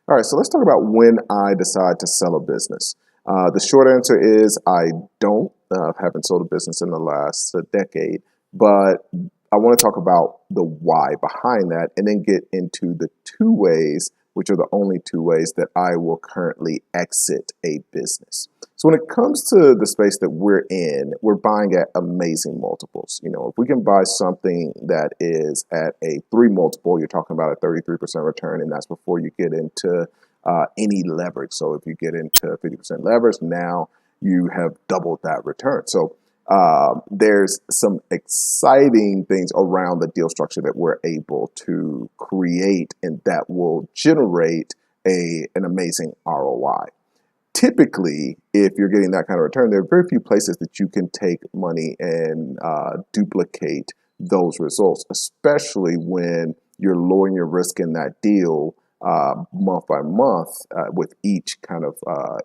All right, so let's talk about when I decide to sell a business. The short answer is I don't. Haven't sold a business in the last decade, but I want to talk about the why behind that and then get into the two ways, which are the only two ways that I will currently exit a business. So when it comes to the space that we're in, we're buying at amazing multiples. You know, if we can buy something that is at a 3 multiple, you're talking about a 33% return, and that's before you get into any leverage. So if you get into 50% leverage, now you have doubled that return. So there's some exciting things around the deal structure that we're able to create, and that will generate an amazing ROI. Typically, if you're getting that kind of return, there are very few places that you can take money and duplicate those results, especially when you're lowering your risk in that deal month by month with each kind of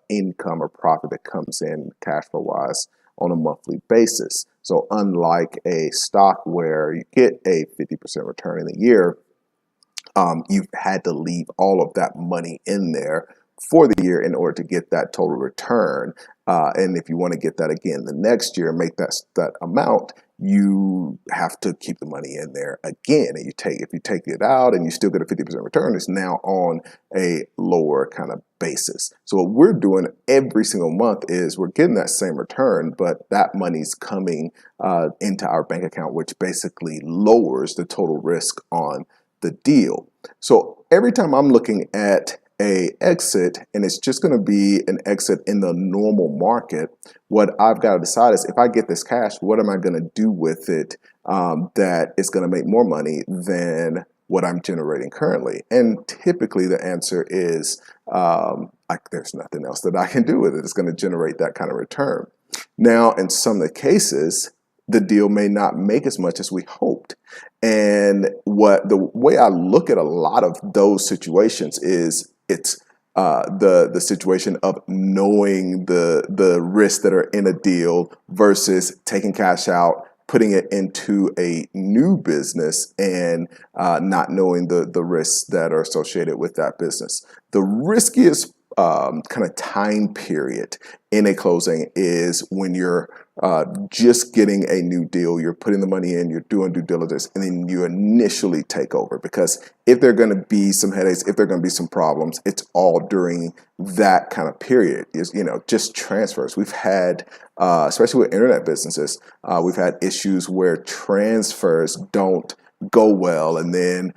income or profit that comes in cash flow wise on a monthly basis. So unlike a stock where you get a 50% return in a year, you've had to leave all of that money in there for the year in order to get that total return. And if you want to get that again the next year and make that amount, you have to keep the money in there again. And if you take it out and you still get a 50% return, it's now on a lower kind of basis. So what we're doing every single month is we're getting that same return, but that money's coming into our bank account, which basically lowers the total risk on the deal. So every time I'm looking at a exit, and it's just going to be an exit in the normal market, what I've got to decide is, if I get this cash, what am I going to do with it that is going to make more money than what I'm generating currently? And typically the answer is there's nothing else that I can do with it. It's going to generate that kind of return. Now, in some of the cases, the deal may not make as much as we hoped. And the way I look at a lot of those situations is it's the situation of knowing the risks that are in a deal versus taking cash out, putting it into a new business, and not knowing the risks that are associated with that business. The riskiest kind of time period in a closing is when you're just getting a new deal, you're putting the money in, you're doing due diligence, and then you initially take over. Because if there are going to be some headaches, if there are going to be some problems, it's all during that kind of period. Is just transfers. We've had, especially with internet businesses, we've had issues where transfers don't go well, and then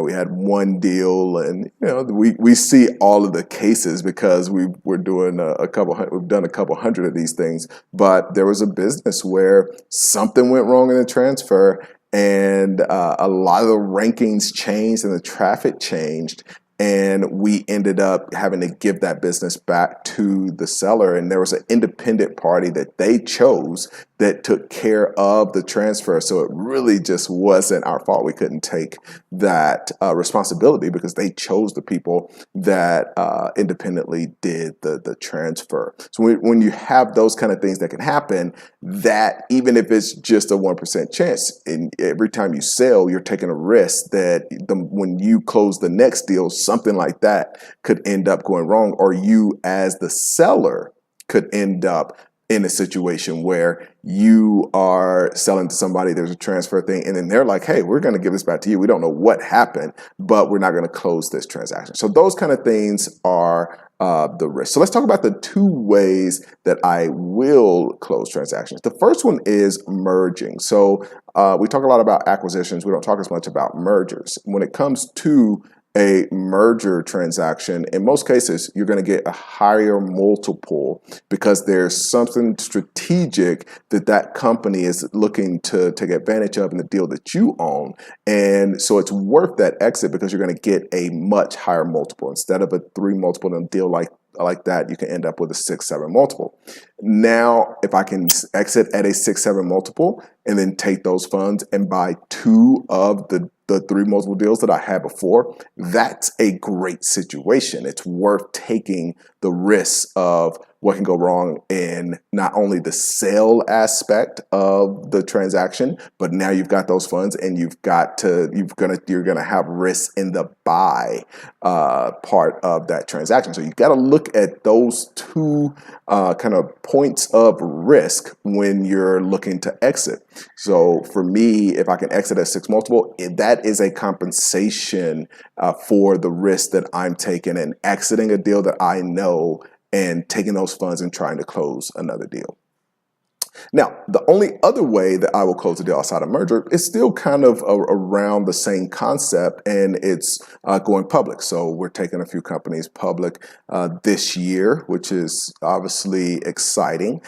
we had one deal, and we see all of the cases because we're doing we've done a couple hundred of these things. But there was a business where something went wrong in the transfer, and a lot of the rankings changed and the traffic changed, and we ended up having to give that business back to the seller. And there was an independent party that they chose that took care of the transfer. So it really just wasn't our fault. We couldn't take that responsibility because they chose the people that independently did the transfer. So when you have those kind of things that can happen, that even if it's just a 1% chance, and every time you sell, you're taking a risk that when you close the next deal, something like that could end up going wrong, or you as the seller could end up in a situation where you are selling to somebody, there's a transfer thing, and then they're like, hey, we're going to give this back to you. We don't know what happened, but we're not going to close this transaction. So those kind of things are the risk. So let's talk about the two ways that I will close transactions. The first one is merging. So we talk a lot about acquisitions. We don't talk as much about mergers. When it comes to a merger transaction, in most cases, you're going to get a higher multiple because there's something strategic that company is looking to take advantage of in the deal that you own. And so it's worth that exit because you're going to get a much higher multiple. Instead of a 3 multiple in a deal like that, you can end up with a 6-7 multiple. Now, if I can exit at a 6-7 multiple and then take those funds and buy 2 of the 3 multiple deals that I had before, that's a great situation. It's worth taking the risk of what can go wrong in not only the sale aspect of the transaction, but now you've got those funds and you're gonna have risks in the buy part of that transaction. So you got to look at those two kind of points of risk when you're looking to exit. So for me, if I can exit at 6 multiple, that is a compensation for the risk that I'm taking and exiting a deal that I know and taking those funds and trying to close another deal. Now, the only other way that I will close a deal outside of merger is still kind of around the same concept, and it's going public. So we're taking a few companies public this year, which is obviously exciting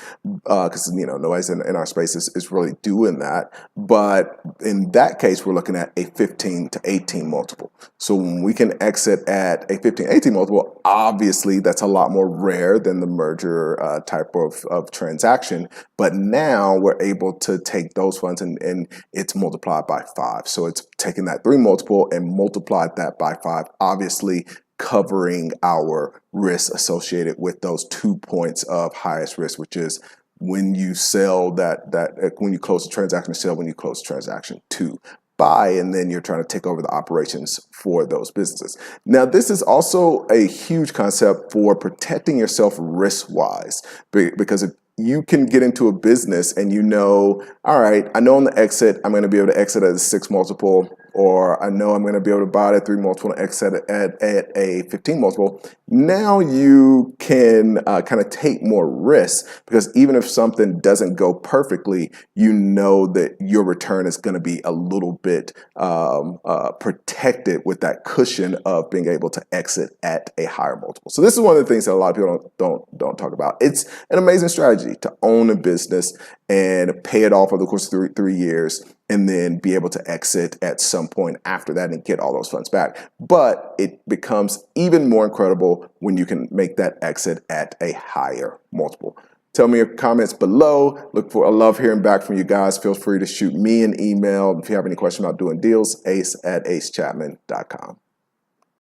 because nobody's in our space is really doing that. But in that case, we're looking at a 15 to 18 multiple. So when we can exit at a 15, 18 multiple, obviously that's a lot more rare than the merger type of transaction. But now we're able to take those funds and it's multiplied by 5. So it's taking that 3 multiple and multiplied that by 5, obviously covering our risk associated with those 2 points of highest risk, which is when you sell when you close the transaction to sell, when you close the transaction to buy, and then you're trying to take over the operations for those businesses. Now, this is also a huge concept for protecting yourself risk-wise, because if you can get into a business and all right, I know on the exit, I'm going to be able to exit at a 6 multiple, or I know I'm going to be able to buy it at 3 multiple and exit at a 15 multiple. Now you can kind of take more risks, because even if something doesn't go perfectly, you know that your return is going to be a little bit protected with that cushion of being able to exit at a higher multiple. So this is one of the things that a lot of people don't talk about. It's an amazing strategy to own a business and pay it off over the course of three years, and then be able to exit at some point after that and get all those funds back. But it becomes even more incredible when you can make that exit at a higher multiple. Tell me your comments below. I love hearing back from you guys. Feel free to shoot me an email if you have any questions about doing deals, ace@acechapman.com.